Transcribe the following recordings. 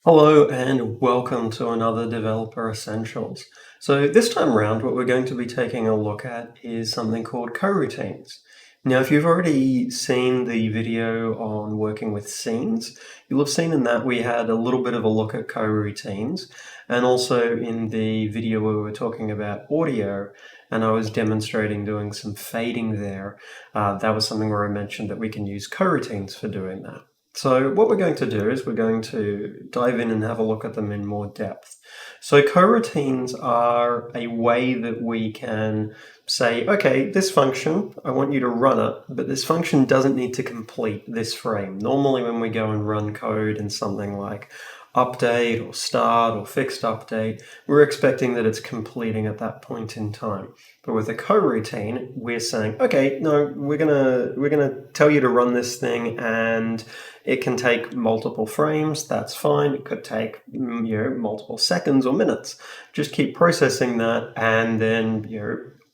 Hello and welcome to another Developer Essentials. So this time around, what we're going to be taking a look at is something called coroutines. Now, if you've already seen the video on working with scenes, you'll have seen in that we had a little bit of a look at coroutines, and also in the video where we were talking about audio, and I was demonstrating doing some fading there. That was something where I mentioned that we can use coroutines for doing that. So what we're going to do is we're going to dive in and have a look at them in more depth. So coroutines are a way that we can say, okay, this function, I want you to run it, but this function doesn't need to complete this frame. Normally when we go and run code in something like update or start or fixed update, we're expecting that it's completing at that point in time. But with a coroutine, we're saying, okay, no, we're gonna tell you to run this thing, and it can take multiple frames. That's fine. It could take multiple seconds or minutes. Just keep processing that, and then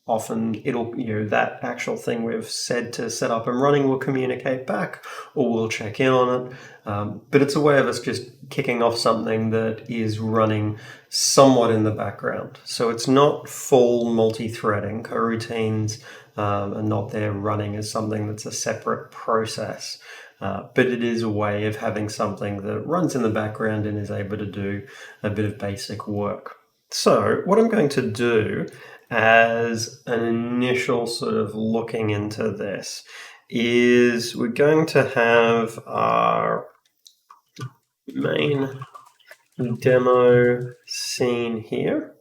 often it'll that actual thing we've said to set up and running will communicate back, or we'll check in on it. But it's a way of us just kicking off something that is running somewhat in the background. So it's not full multi-threading. Coroutines are not there running as something that's a separate process. But it is a way of having something that runs in the background and is able to do a bit of basic work. So what I'm going to do as an initial sort of looking into this is we're going to have our main demo scene here.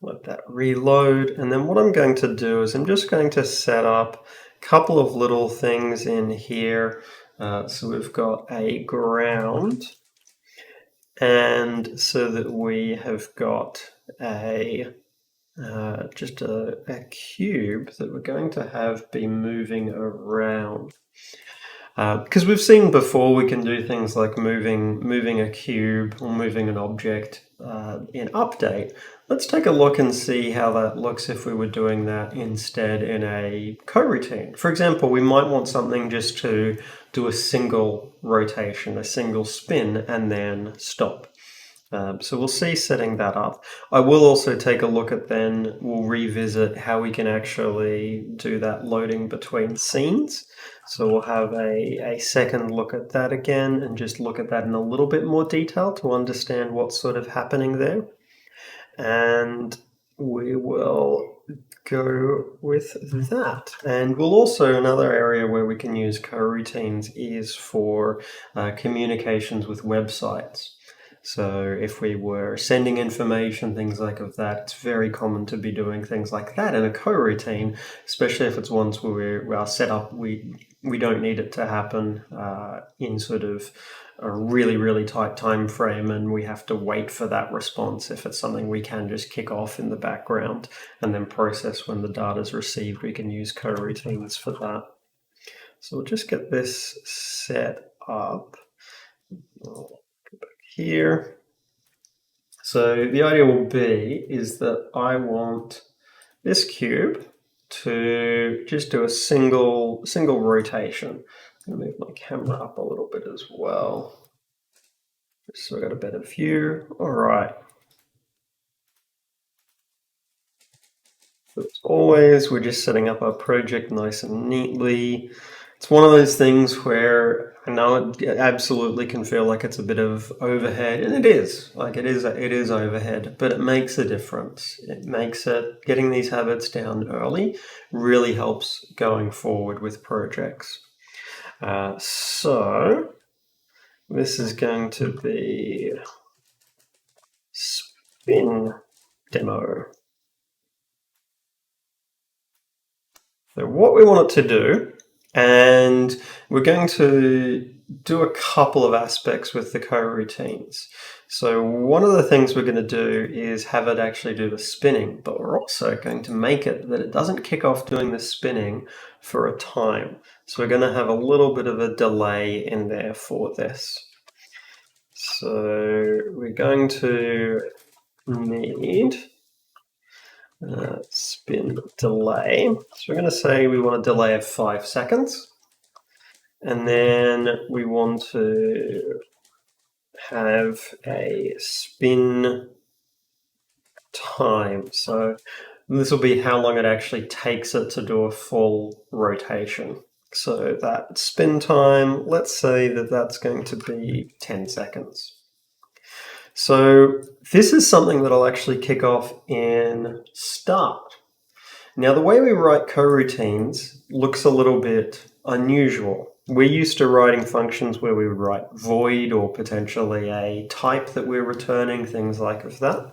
Let that reload, and then what I'm going to do is I'm just going to set up a couple of little things in here. So we've got a ground, and so that we have got a just a cube that we're going to have be moving around. Because we've seen before, we can do things like moving a cube or moving an object in update. Let's take a look and see how that looks if we were doing that instead in a coroutine. For example, we might want something just to do a single rotation, a single spin, and then stop. So we'll see setting that up. I will also take a look at then, we'll revisit how we can actually do that loading between scenes. So we'll have a second look at that again and just look at that in a little bit more detail to understand what's sort of happening there. And we will go with that. And we'll also, another area where we can use coroutines is for communications with websites. So if we were sending information, things like of that, it's very common to be doing things like that in a coroutine, especially if it's ones where we are set up, we don't need it to happen in sort of a really, really tight time frame, and we have to wait for that response. If it's something we can just kick off in the background and then process when the data is received, we can use coroutines for that. So we'll just get this set up. Here. So the idea will be is that I want this cube to just do a single rotation. I'm going to move my camera up a little bit as well, just so I got a better view. All right. So as always, we're just setting up our project nice and neatly. It's one of those things where I know it absolutely can feel like it's a bit of overhead, and it is. Like it is overhead, but it makes a difference. It makes it, getting these habits down early really helps going forward with projects. So this is going to be spin demo. So what we want it to do, and we're going to do a couple of aspects with the coroutines. So one of the things we're going to do is have it actually do the spinning, but we're also going to make it that it doesn't kick off doing the spinning for a time. So we're going to have a little bit of a delay in there for this. So we're going to need spin delay. So we're going to say we want a delay of 5 seconds. And then we want to have a spin time. So this will be how long it actually takes it to do a full rotation. So that spin time, let's say that that's going to be 10 seconds. So this is something that I'll actually kick off in start. Now the way we write coroutines looks a little bit unusual. We're used to writing functions where we would write void or potentially a type that we're returning, things like that.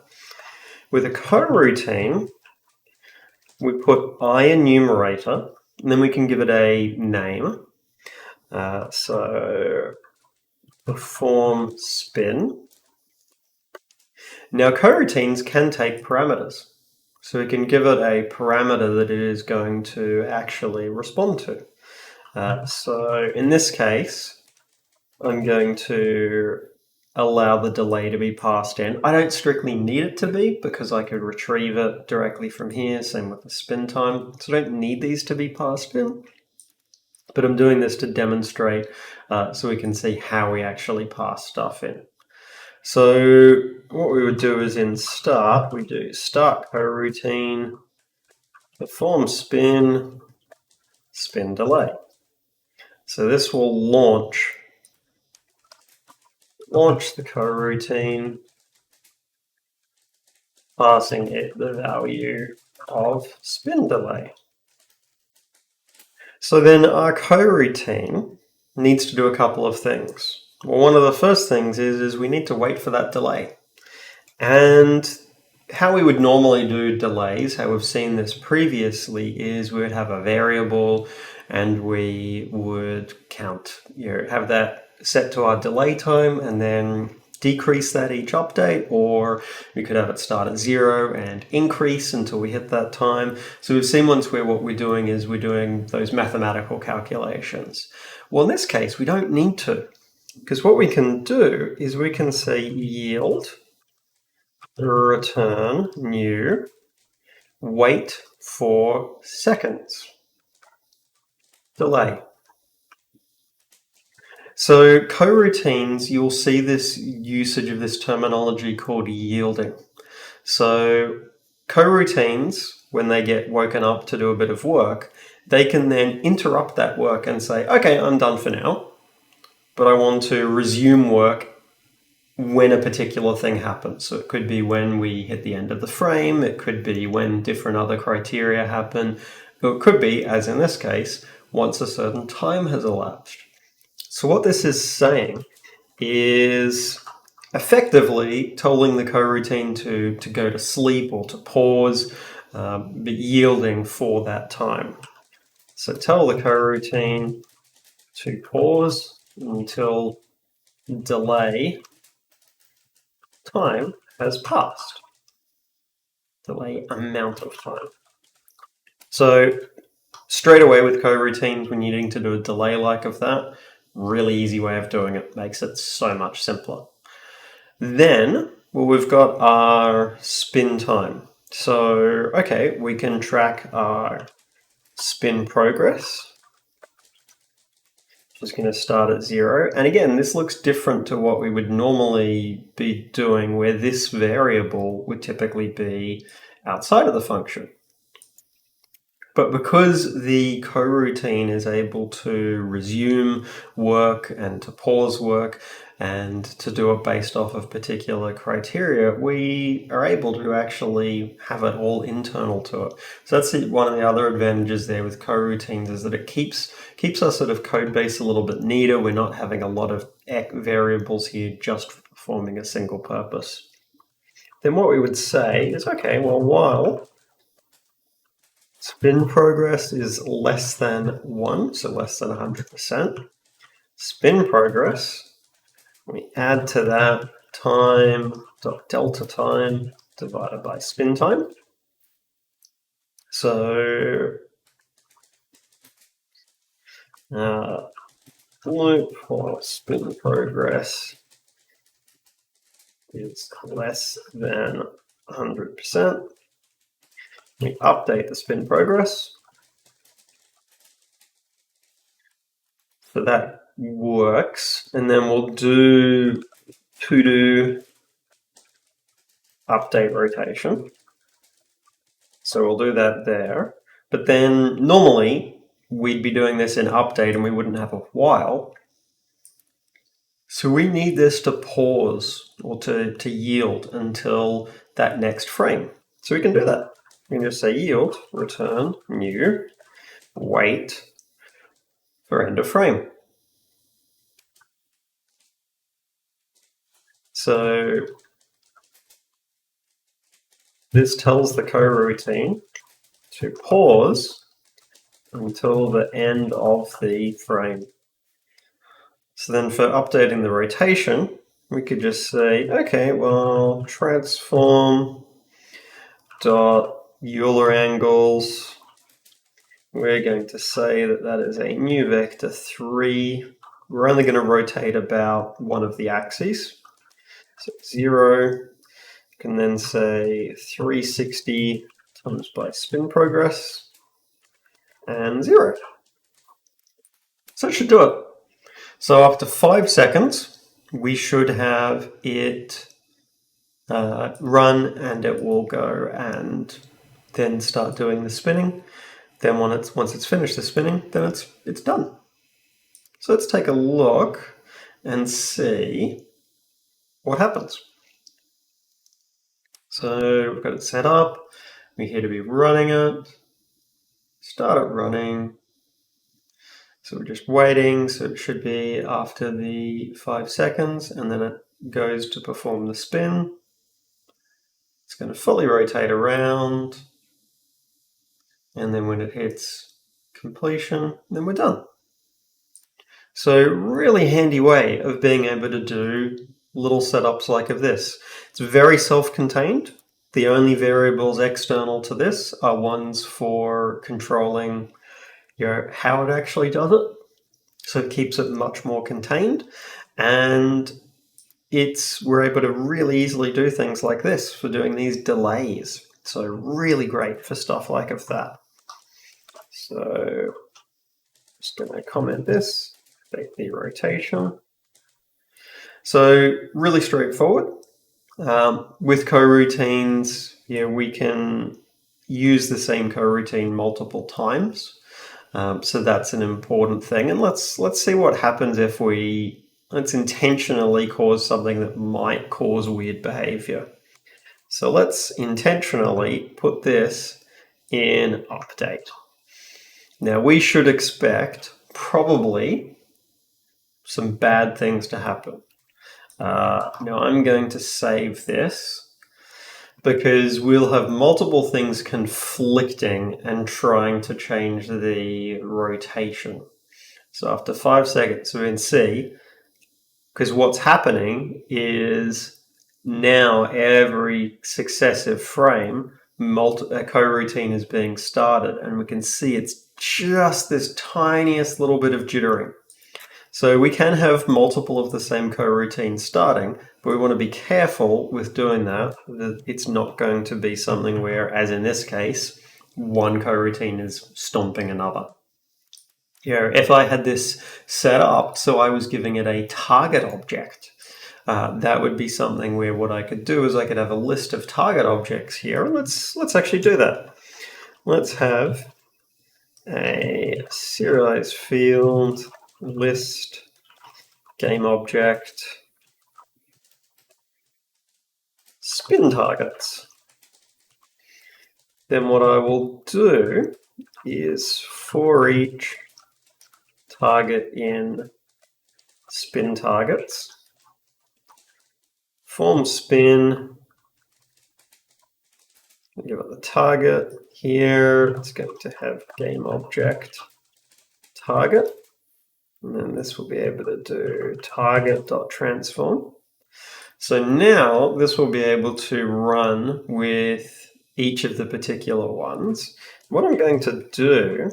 With a coroutine, we put I in numerator, and then we can give it a name. So perform spin. Now coroutines can take parameters. So we can give it a parameter that it is going to actually respond to. So in this case, I'm going to allow the delay to be passed in. I don't strictly need it to be because I could retrieve it directly from here, same with the spin time. So I don't need these to be passed in, but I'm doing this to demonstrate so we can see how we actually pass stuff in. So what we would do is in start, we do start coroutine, perform spin, spin delay. So this will launch the coroutine, passing it the value of spin delay. So then our coroutine needs to do a couple of things. Well, one of the first things is we need to wait for that delay. And how we would normally do delays, how we've seen this previously, is we would have a variable and we would count, have that set to our delay time and then decrease that each update, or we could have it start at 0 and increase until we hit that time. So we've seen ones where what we're doing is we're doing those mathematical calculations. Well, in this case, we don't need to, because what we can do is we can say yield return new wait for seconds delay. So coroutines, you'll see this usage of this terminology called yielding. So coroutines, when they get woken up to do a bit of work, they can then interrupt that work and say, okay, I'm done for now, but I want to resume work when a particular thing happens. So it could be when we hit the end of the frame, it could be when different other criteria happen, or it could be, as in this case, once a certain time has elapsed. So what this is saying is effectively telling the coroutine to go to sleep or to pause, but yielding for that time. So tell the coroutine to pause until delay time has passed. Delay amount of time. So straight away with coroutines, when you're needing to do a delay like of that, really easy way of doing it, makes it so much simpler. Then, well, we've got our spin time. So, okay, we can track our spin progress. Just going to start at 0. And again, this looks different to what we would normally be doing, where this variable would typically be outside of the function. But because the coroutine is able to resume work and to pause work and to do it based off of particular criteria, we are able to actually have it all internal to it. So that's one of the other advantages there with coroutines, is that it keeps our sort of code base a little bit neater. We're not having a lot of variables here just for performing a single purpose. Then what we would say is, okay, well, while spin progress is less than 1, so less than 100%. Spin progress, we add to that time dot delta time divided by spin time. So loop for spin progress is less than 100%. We update the spin progress. So that works. And then we'll do to do update rotation. So we'll do that there. But then normally we'd be doing this in update and we wouldn't have a while. So we need this to pause or to yield until that next frame. So we can do that. We can just say yield, return, new, wait for end of frame. So this tells the coroutine to pause until the end of the frame. So then for updating the rotation, we could just say, okay, well, transform dot Euler angles. We're going to say that that is a new vector 3. We're only going to rotate about one of the axes. So 0. You can then say 360 times by spin progress and 0. So it should do it. So after 5 seconds, we should have it run, and it will go and then start doing the spinning. Then once it's finished the spinning, then it's done. So let's take a look and see what happens. So we've got it set up. We're here to be running it. Start it running. So we're just waiting. So it should be after the 5 seconds, and then it goes to perform the spin. It's going to fully rotate around. And then when it hits completion, then we're done. So really handy way of being able to do little setups like this. It's very self-contained. The only variables external to this are ones for controlling how it actually does it. So it keeps it much more contained. And we're able to really easily do things like this for doing these delays. So really great for stuff like that. So just going to comment this, take the rotation. So really straightforward. With coroutines, we can use the same coroutine multiple times. So that's an important thing. And let's see what happens if let's intentionally cause something that might cause weird behavior. So let's intentionally put this in update. Now we should expect probably some bad things to happen. Now I'm going to save this because we'll have multiple things conflicting and trying to change the rotation. So after 5 seconds, we can see, because what's happening is now every successive frame, a coroutine is being started, and we can see it's just this tiniest little bit of jittering. So we can have multiple of the same coroutines starting, but we want to be careful with doing that it's not going to be something where, as in this case, one coroutine is stomping another. If I had this set up so I was giving it a target object, that would be something where what I could do is I could have a list of target objects here. Let's actually do that. Let's have a serialized field list game object spin targets. Then what I will do is for each target in spin targets, form spin, give it the target here. It's going to have game object target. And then this will be able to do target.transform. So now this will be able to run with each of the particular ones. What I'm going to do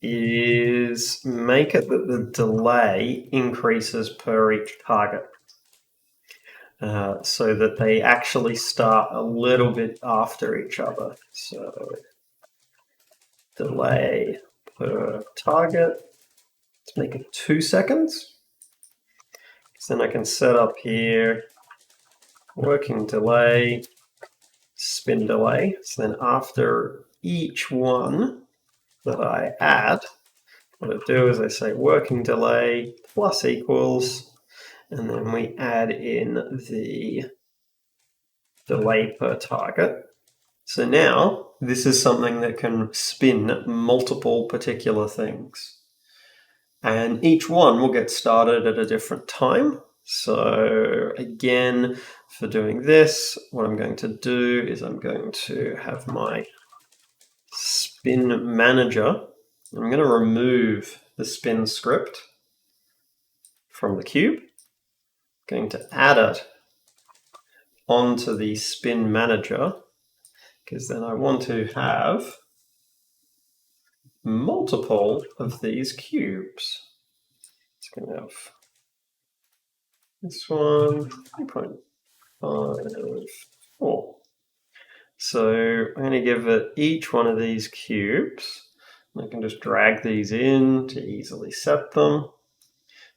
is make it that the delay increases per each target. So that they actually start a little bit after each other. So delay per target. Let's make it 2 seconds. So then I can set up here working delay, spin delay. So then after each one that I add, what I do is I say working delay plus equals, and then we add in the delay per target. So now this is something that can spin multiple particular things. And each one will get started at a different time. So again, for doing this, what I'm going to do is I'm going to have my spin manager. I'm going to remove the spin script from the cube. I'm going to add it onto the spin manager, because then I want to have multiple of these cubes. It's going to have this one, 3.54. So I'm going to give it each one of these cubes. I can just drag these in to easily set them.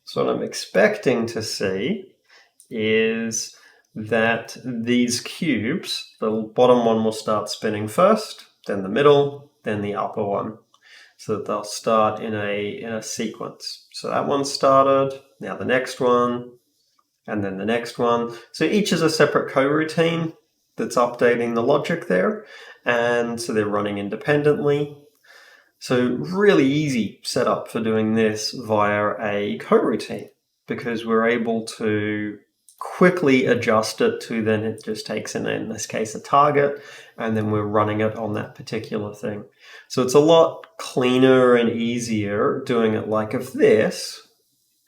So what I'm expecting to see is that these cubes, the bottom one will start spinning first, then the middle, then the upper one. So that they'll start in a sequence. So that one started, now the next one, and then the next one. So each is a separate coroutine that's updating the logic there, and so they're running independently. So really easy setup for doing this via a coroutine, because we're able to quickly adjust it to, then it just takes in this case a target, and then we're running it on that particular thing. So it's a lot cleaner and easier doing it like this,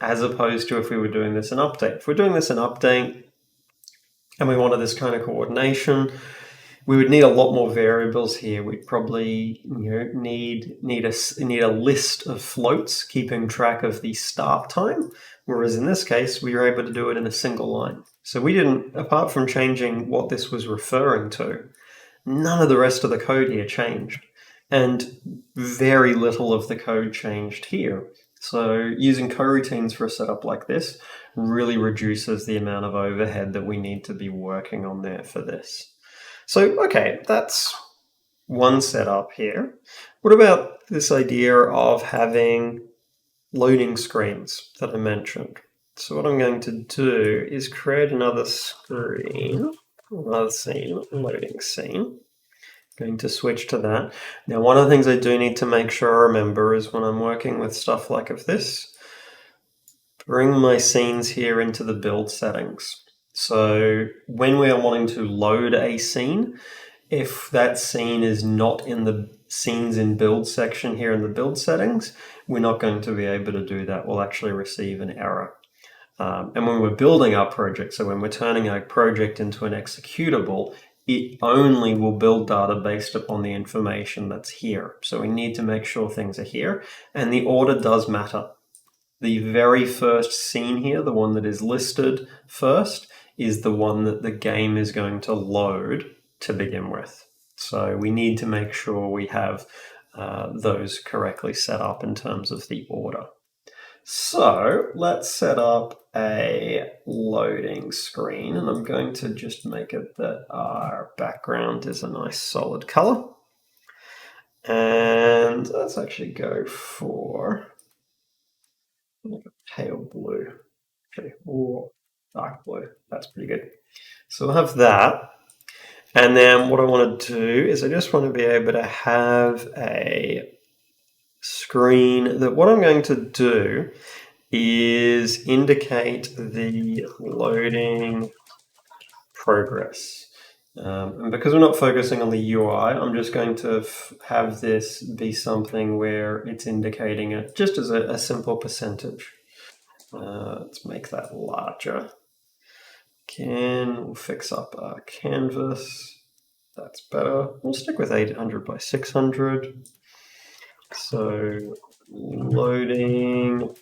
as opposed to if we were doing this in update. If we're doing this in update and we wanted this kind of coordination, we would need a lot more variables here. We'd probably need a list of floats keeping track of the start time, whereas in this case we were able to do it in a single line. So we didn't, apart from changing what this was referring to, none of the rest of the code here changed, and very little of the code changed here. So using coroutines for a setup like this really reduces the amount of overhead that we need to be working on there for this. So, okay, that's one setup here. What about this idea of having loading screens that I mentioned? So what I'm going to do is create another screen, another scene, loading scene. Going to switch to that. Now, one of the things I do need to make sure I remember is when I'm working with stuff like this, bring my scenes here into the build settings. So when we are wanting to load a scene, if that scene is not in the scenes in build section here in the build settings, we're not going to be able to do that. We'll actually receive an error. And when we're building our project, so when we're turning our project into an executable, it only will build data based upon the information that's here. So we need to make sure things are here, and the order does matter. The very first scene here, the one that is listed first, is the one that the game is going to load to begin with. So we need to make sure we have those correctly set up in terms of the order. So let's set up a loading screen, and I'm going to just make it that our background is a nice solid color. And let's actually go for like a pale blue, okay, or dark blue. That's pretty good. So we'll have that. And then what I want to do is I just want to be able to have a screen that what I'm going to do is indicate the loading progress. And because we're not focusing on the UI, I'm just going to have this be something where it's indicating it just as a simple percentage. Let's make that larger. Again, we'll fix up our canvas. That's better. We'll stick with 800 by 600. So loading,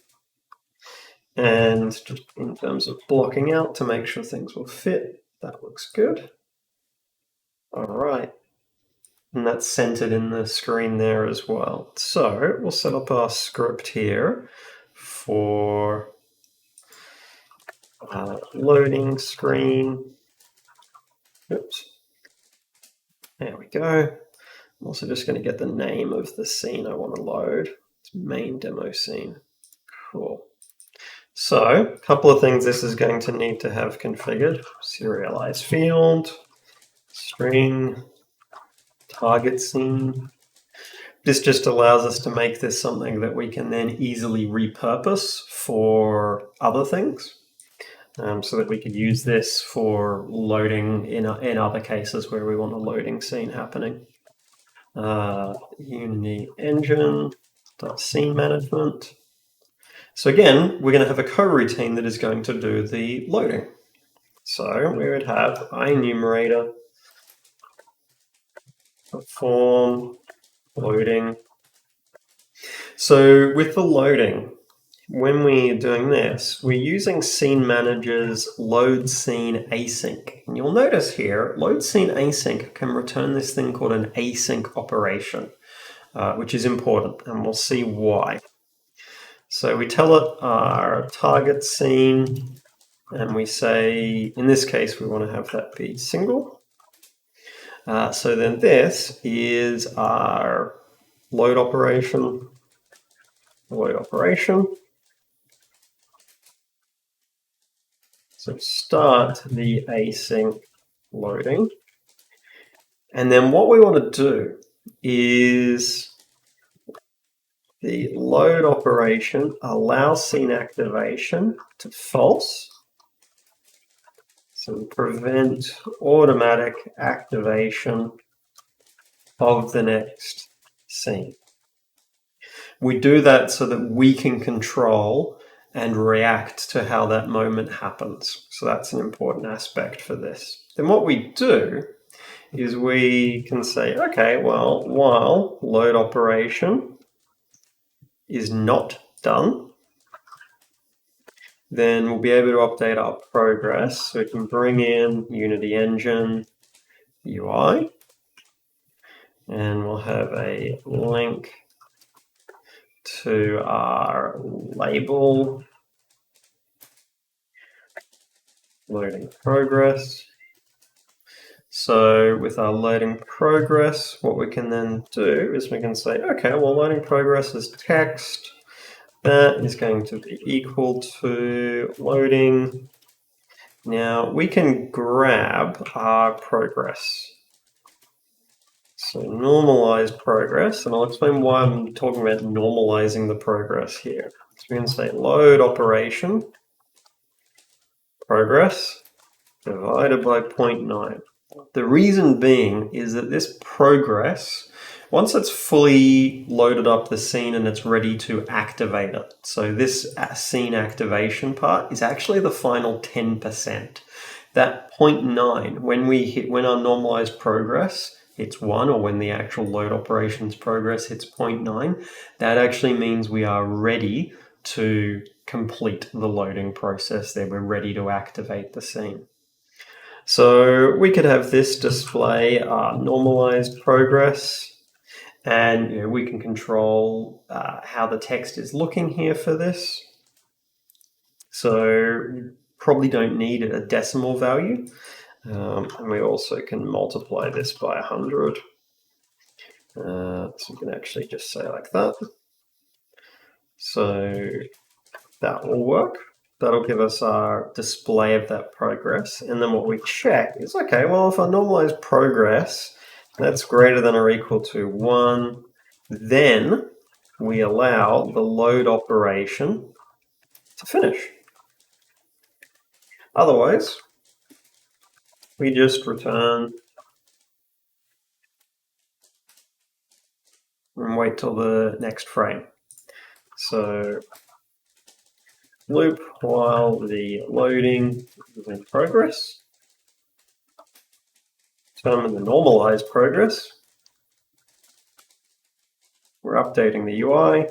and just in terms of blocking out to make sure things will fit, that looks good. All right. And that's centered in the screen there as well. So we'll set up our script here for loading screen. Oops. There we go. I'm also just going to get the name of the scene I want to load. It's main demo scene. Cool. So, a couple of things this is going to need to have configured. Serialize field, string, target scene. This just allows us to make this something that we can then easily repurpose for other things. So that we could use this for loading in other cases where we want a loading scene happening. Unity engine, scene management. So again, we're going to have a coroutine that is going to do the loading. So we would have IEnumerator, perform, loading. So with the loading, when we're doing this, we're using Scene Manager's load scene async. And you'll notice here, load scene async can return this thing called an async operation, which is important, and we'll see why. So we tell it our target scene, and we say, in this case, we want to have that be single. So then this is our load operation. So start the async loading. And then what we want to do is the load operation allows scene activation to false. So prevent automatic activation of the next scene. We do that so that we can control and react to how that moment happens. So that's an important aspect for this. Then what we do is we can say, okay, well, while load operation is not done, then we'll be able to update our progress. So we can bring in Unity Engine UI, and we'll have a link to our label loading progress. So with our loading progress, what we can then do is we can say, okay, well, loading progress is text. That is going to be equal to loading. Now we can grab our progress. So normalize progress, and I'll explain why I'm talking about normalizing the progress here. So we can say load operation progress divided by 0.9. The reason being is that this progress, once it's fully loaded up the scene and it's ready to activate it, so this scene activation part is actually the final 10%. That 0.9, when our normalized progress hits 1, or when the actual load operations progress hits 0.9, that actually means we are ready to complete the loading process there. We're ready to activate the scene. So we could have this display normalized progress, and we can control how the text is looking here for this. So you probably don't need a decimal value, and we also can multiply this by 100. So we can actually just say like that. So that will work. That'll give us our display of that progress. And then what we check is, okay, well, if our normalized progress, that's greater than or equal to 1, then we allow the load operation to finish. Otherwise, we just return and wait till the next frame. So loop while the loading is in progress. Determine the normalized progress. We're updating the UI.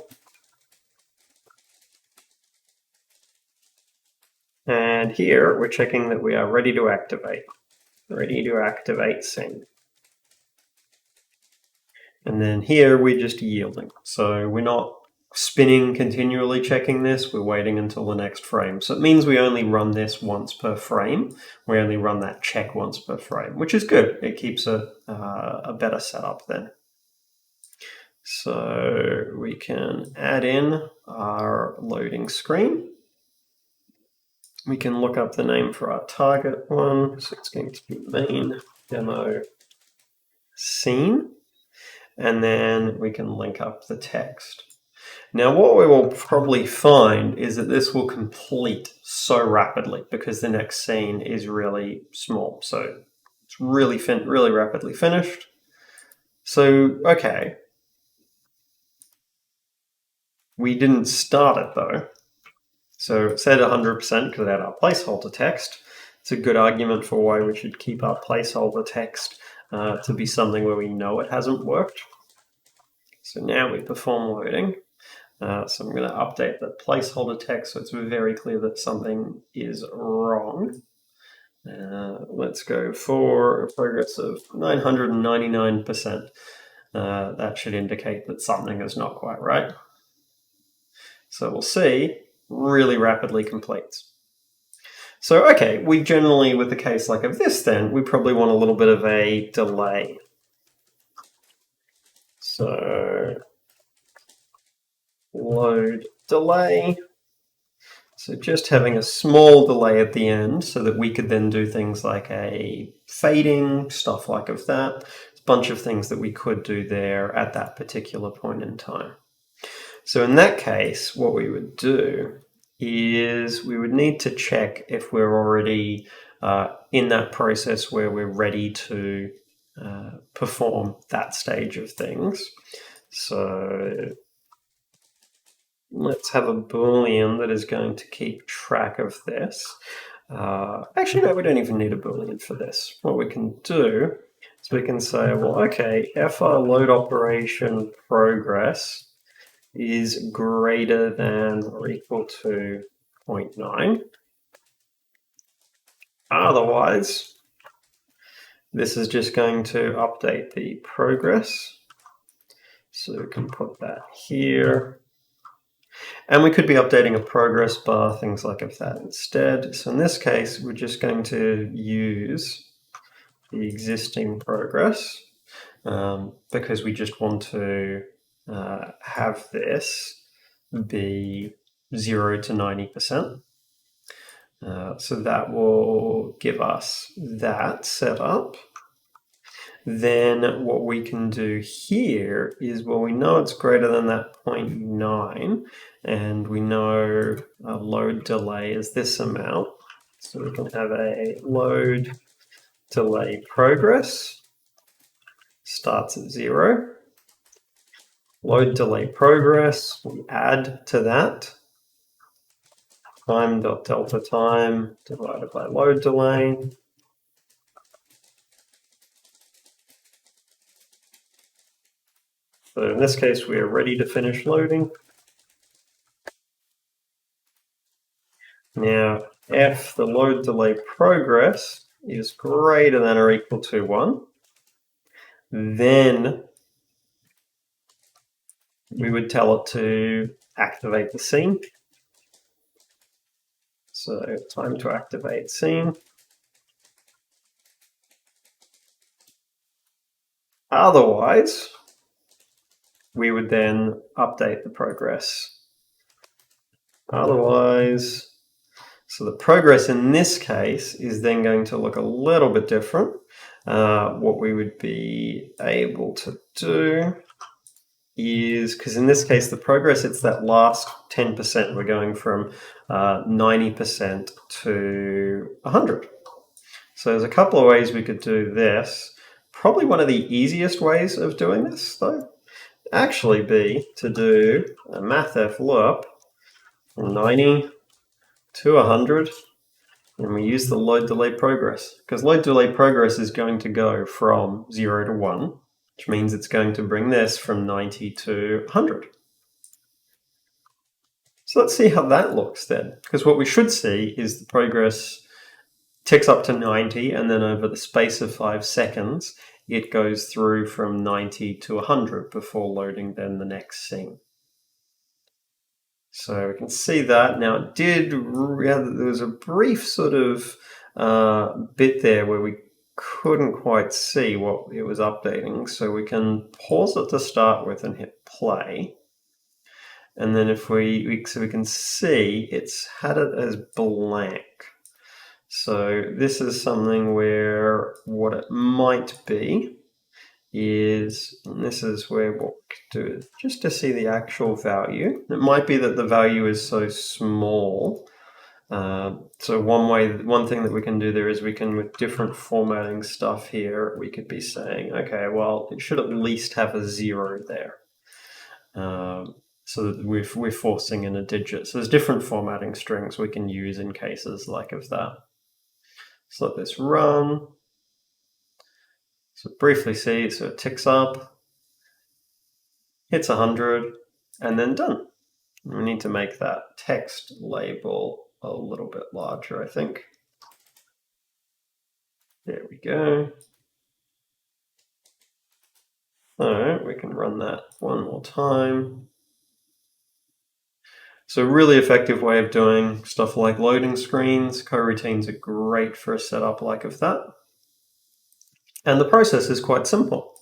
And here we're checking that we are ready to activate. Ready to activate scene. And then here we're just yielding. So we're not spinning continually checking this, we're waiting until the next frame. So it means we only run this once per frame. We only run that check once per frame, which is good. It keeps a better setup then. So we can add in our loading screen. We can look up the name for our target one. So it's going to be main demo scene. And then we can link up the text. Now, what we will probably find is that this will complete so rapidly because the next scene is really small. So it's really rapidly finished. So, okay. We didn't start it though. So it said 100% because it had our placeholder text. It's a good argument for why we should keep our placeholder text to be something where we know it hasn't worked. So now we perform loading. So I'm going to update the placeholder text so it's very clear that something is wrong. Let's go for a progress of 999%. That should indicate that something is not quite right. So we'll see, really rapidly completes. So, okay, we generally, with a case like of this then, we probably want a little bit of a delay. So load delay. So just having a small delay at the end so that we could then do things like a fading, stuff like of that. A bunch of things that we could do there at that particular point in time. So in that case, what we would do is we would need to check if we're already in that process where we're ready to perform that stage of things. So let's have a Boolean that is going to keep track of this. Actually, no, we don't even need a Boolean for this. What we can do is we can say, well, okay, if our load operation progress is greater than or equal to 0.9. Otherwise, this is just going to update the progress. So we can put that here. And we could be updating a progress bar, things like that instead. So in this case, we're just going to use the existing progress because we just want to have this be 0 to 90%. So that will give us that setup. Then what we can do here is, well, we know it's greater than that 0.9, and we know a load delay is this amount. So we can have a load delay progress, starts at 0. Load delay progress, we add to that, time.delta time divided by load delay. So in this case, we are ready to finish loading. Now, if the load delay progress is greater than or equal to 1, then we would tell it to activate the scene. So time to activate scene. Otherwise, we would then update the progress. Otherwise, so the progress in this case is then going to look a little bit different. What we would be able to do is, because in this case the progress, it's that last 10%. We're going from 90% to 100. So there's a couple of ways we could do this. Probably one of the easiest ways of doing this, though, actually be to do a mathf loop from 90 to 100, and we use the load delay progress, because load delay progress is going to go from 0 to 1, which means it's going to bring this from 90 to 100. So let's see how that looks then, because what we should see is the progress ticks up to 90, and then over the space of 5 seconds, it goes through from 90 to 100 before loading then the next scene. So we can see that. Now it did, there was a brief sort of bit there where we couldn't quite see what it was updating. So we can pause it to start with and hit play. And then if so we can see it's had it as blank. So this is something where what it might be is, and this is where what we could do is just to see the actual value. It might be that the value is so small. So one thing that we can do there is we can, with different formatting stuff here, we could be saying, okay, well, it should at least have a 0 there. So that we're forcing in a digit. So there's different formatting strings we can use in cases like of that. So let this run. So briefly see, so it ticks up, hits 100, and then done. We need to make that text label a little bit larger, I think. There we go. All right, we can run that one more time. So a really effective way of doing stuff like loading screens. Coroutines are great for a setup like of that. And the process is quite simple.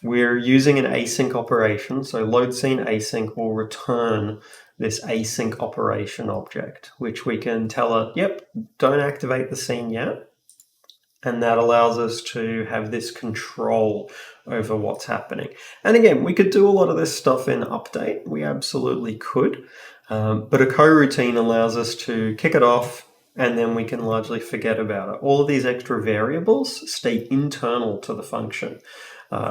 We're using an async operation, so load scene async will return this async operation object, which we can tell it, yep, don't activate the scene yet. And that allows us to have this control over what's happening. And again, we could do a lot of this stuff in update. We absolutely could. But a coroutine allows us to kick it off, and then we can largely forget about it. All of these extra variables stay internal to the function,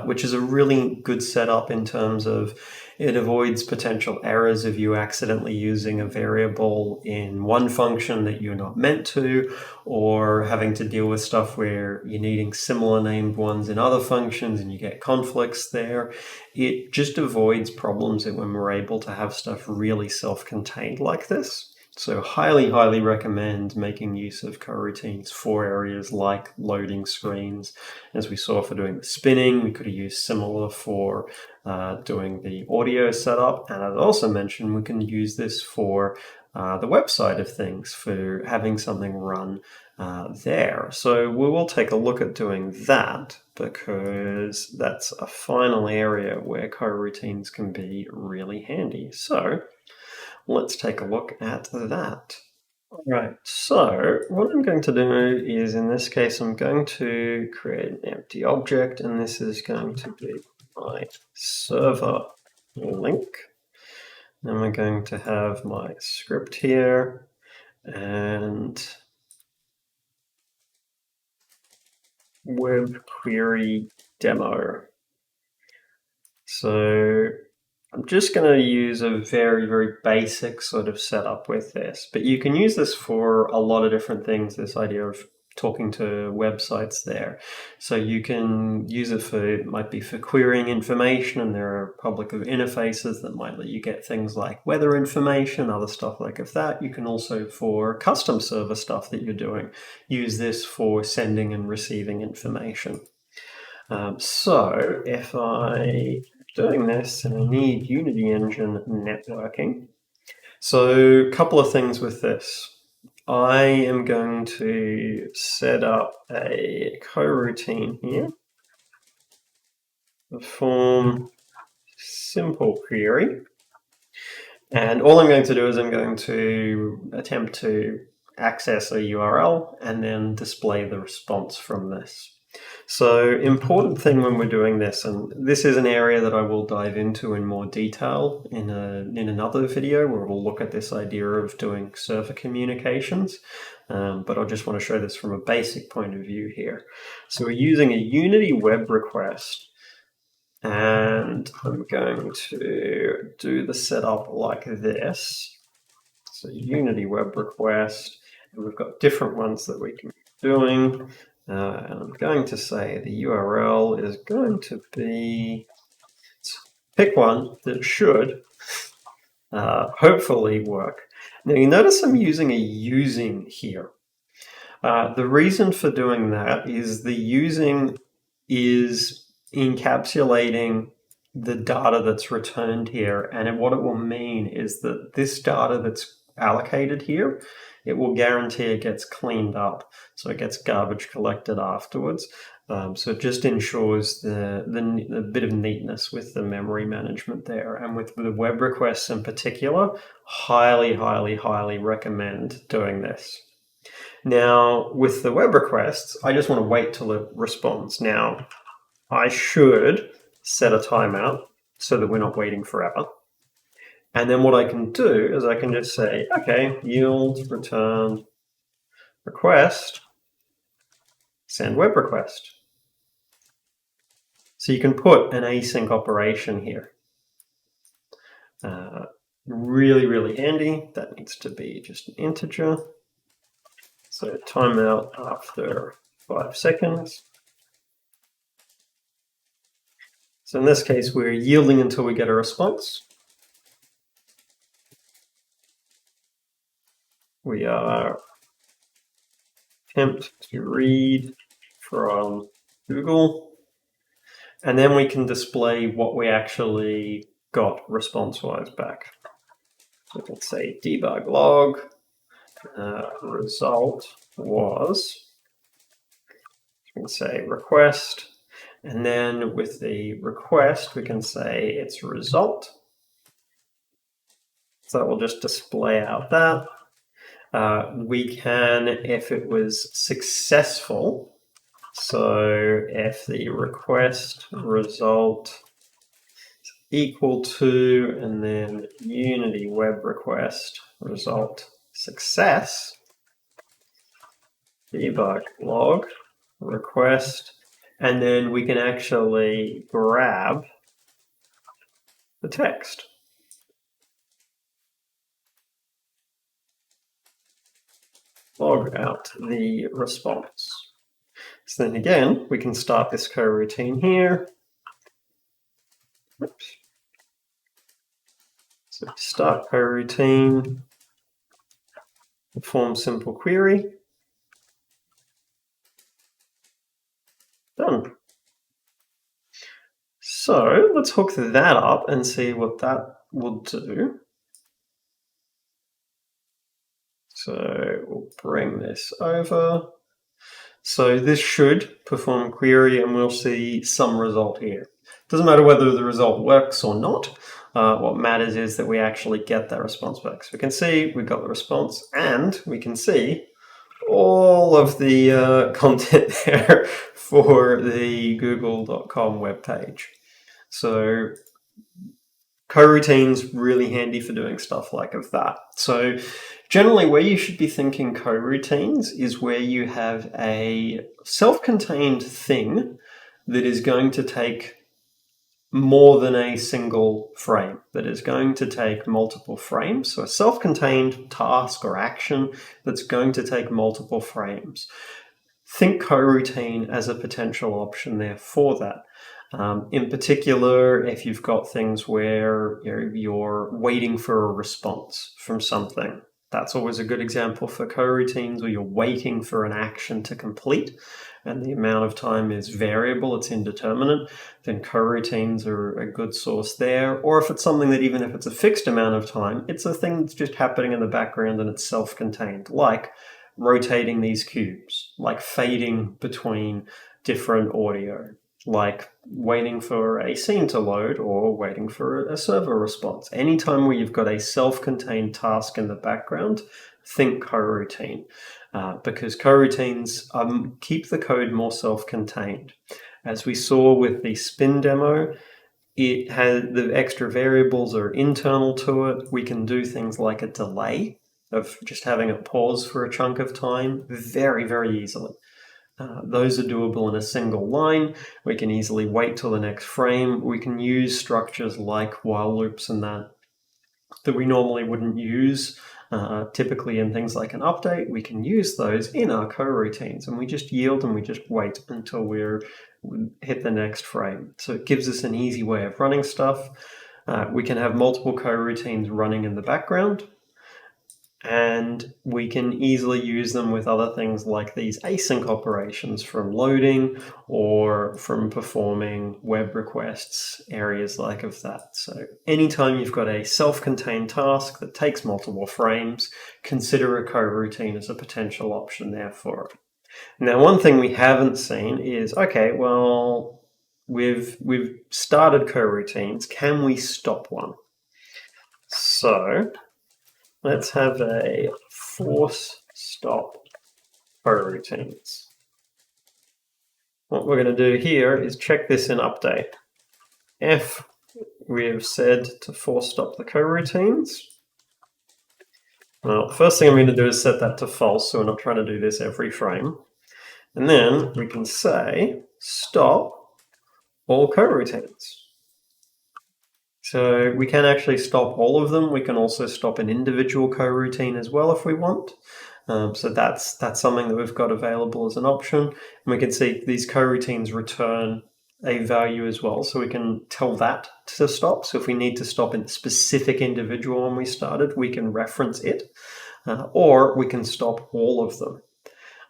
which is a really good setup in terms of it avoids potential errors of you accidentally using a variable in one function that you're not meant to, or having to deal with stuff where you're needing similar named ones in other functions and you get conflicts there. It just avoids problems when we're able to have stuff really self-contained like this. So highly, highly recommend making use of coroutines for areas like loading screens. As we saw for doing the spinning, we could have used similar for doing the audio setup. And I'd also mentioned we can use this for the website of things, for having something run there. So we will take a look at doing that, because that's a final area where coroutines can be really handy. So let's take a look at that. All right, so what I'm going to do is, in this case, I'm going to create an empty object, and this is going to be my server link. Then we're going to have my script here, and web query demo. So I'm just going to use a very, very basic sort of setup with this, but you can use this for a lot of different things, this idea of talking to websites there. So you can use it for, it might be for querying information, and there are public interfaces that might let you get things like weather information, other stuff like of that. You can also, for custom server stuff that you're doing, use this for sending and receiving information. So if I doing this, and I need Unity Engine networking. So a couple of things with this. I am going to set up a coroutine here, perform simple query. And all I'm going to do is I'm going to attempt to access a URL and then display the response from this. So important thing when we're doing this, and this is an area that I will dive into in more detail in another video where we'll look at this idea of doing server communications, but I just want to show this from a basic point of view here. So we're using a Unity web request, and I'm going to do the setup like this. So Unity web request, and we've got different ones that we can be doing. And I'm going to say the URL is going to be, pick one that should hopefully work. Now you notice I'm using a using here. The reason for doing that is the using is encapsulating the data that's returned here, and what it will mean is that this data that's allocated here, it will guarantee it gets cleaned up, so it gets garbage collected afterwards. So it just ensures the bit of neatness with the memory management there, and with the web requests in particular, highly recommend doing this. Now, with the web requests, I just want to wait till it responds. Now, I should set a timeout so that we're not waiting forever. And then what I can do is I can just say, okay, yield return request, send web request. So you can put an async operation here. Really handy. That needs to be just an integer. So timeout after 5 seconds. So in this case, we're yielding until we get a response. We are attempt to read from Google, and then we can display what we actually got response-wise back. So we can say debug log, result was, we can say request, and then with the request we can say it's result. So that will just display out that. We can, if it was successful, so if the request result is equal to, and then Unity web request result success, debug log request, and then we can actually grab the text. Log out the response. So then again, we can start this coroutine here. Oops. So start coroutine, perform simple query. Done. So let's hook that up and see what that will do. So we'll bring this over. So this should perform query and we'll see some result here. Doesn't matter whether the result works or not. What matters is that we actually get that response back. So we can see we've got the response, and we can see all of the content there for the google.com webpage. So coroutines really handy for doing stuff like that. So generally where you should be thinking coroutines is where you have a self-contained thing that is going to take more than a single frame, that is going to take multiple frames. So a self-contained task or action that's going to take multiple frames. Think coroutine as a potential option there for that. In particular, if you've got things where you're waiting for a response from something, that's always a good example for coroutines, where you're waiting for an action to complete and the amount of time is variable, it's indeterminate, then coroutines are a good source there. Or if it's something that even if it's a fixed amount of time, it's a thing that's just happening in the background and it's self-contained, like rotating these cubes, like fading between different audio, like waiting for a scene to load or waiting for a server response. Anytime where you've got a self-contained task in the background, think coroutine, because coroutines keep the code more self-contained. As we saw with the spin demo, it has the extra variables are internal to it. We can do things like a delay of just having it pause for a chunk of time very easily. Those are doable in a single line. We can easily wait till the next frame. We can use structures like while loops and that we normally wouldn't use typically in things like an update. We can use those in our coroutines, and we just yield and we just wait until we hit the next frame. So it gives us an easy way of running stuff. We can have multiple coroutines running in the background. and we can easily use them with other things like these async operations from loading or from performing web requests, areas like of that. So anytime you've got a self-contained task that takes multiple frames, consider a coroutine as a potential option there for it. Now, one thing we haven't seen is, okay, well, we've started coroutines. Can we stop one? So let's have a force stop coroutines. What we're going to do here is check this in update. If we have said to force stop the coroutines, well, first thing I'm going to do is set that to false, so we're not trying to do this every frame. And then we can say stop all coroutines. So we can actually stop all of them. We can also stop an individual coroutine as well if we want. So that's something that we've got available as an option. And we can see these coroutines return a value as well. So we can tell that to stop. So if we need to stop a specific individual when we started, we can reference it. Or we can stop all of them.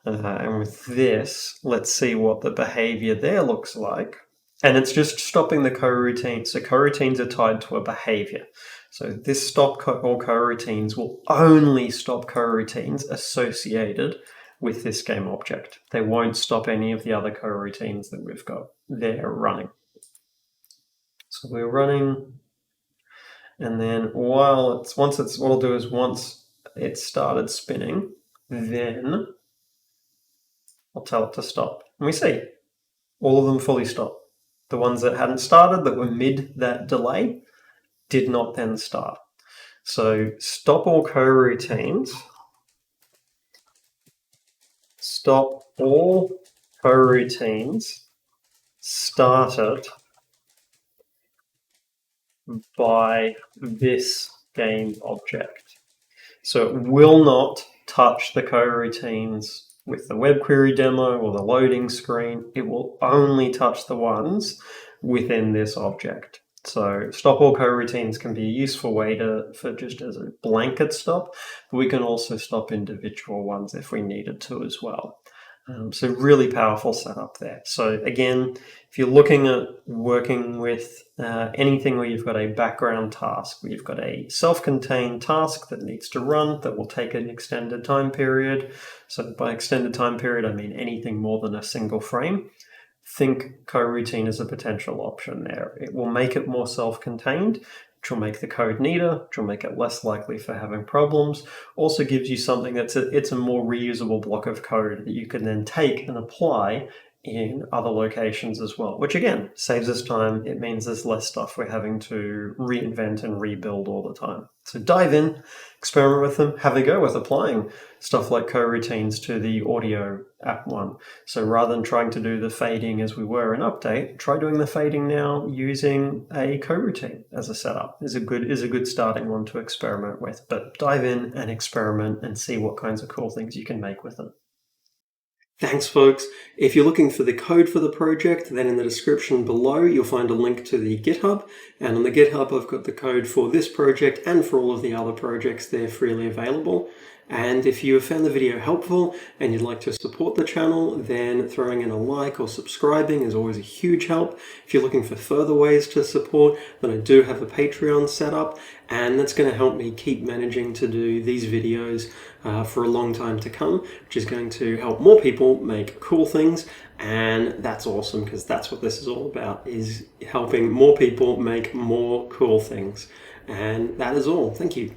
And with this, let's see what the behavior there looks like. And it's just stopping the coroutine. So coroutines are tied to a behavior. So this stop all coroutines will only stop coroutines associated with this game object. They won't stop any of the other coroutines that we've got there running. So we're running, and then once it started spinning, then I'll tell it to stop. And we see all of them fully stop. The ones that hadn't started, that were mid that delay, did not then start. So stop all coroutines. Stop all coroutines started by this game object. So it will not touch the coroutines with the web query demo or the loading screen. It will only touch the ones within this object. So stop all coroutines can be a useful way for just as a blanket stop, but we can also stop individual ones if we needed to as well. So really powerful setup there. So again, if you're looking at working with anything where you've got a background task, where you've got a self-contained task that needs to run, that will take an extended time period. So by extended time period, I mean anything more than a single frame. Think coroutine as a potential option there. It will make it more self-contained, which will make the code neater, which will make it less likely for having problems. Also gives you something it's a more reusable block of code that you can then take and apply in other locations as well, which again, saves us time. It means there's less stuff we're having to reinvent and rebuild all the time. So dive in, experiment with them, have a go with applying stuff like coroutines to the audio app one. So rather than trying to do the fading as we were in update, try doing the fading now using a coroutine as a setup. Is a good starting one to experiment with. But dive in and experiment and see what kinds of cool things you can make with them. Thanks, folks. If you're looking for the code for the project, then in the description below, you'll find a link to the GitHub. And on the GitHub, I've got the code for this project and for all of the other projects there freely available. And if you have found the video helpful and you'd like to support the channel, then throwing in a like or subscribing is always a huge help. If you're looking for further ways to support, then I do have a Patreon set up, and that's going to help me keep managing to do these videos for a long time to come, which is going to help more people make cool things. And that's awesome, because that's what this is all about, is helping more people make more cool things. And that is all. Thank you.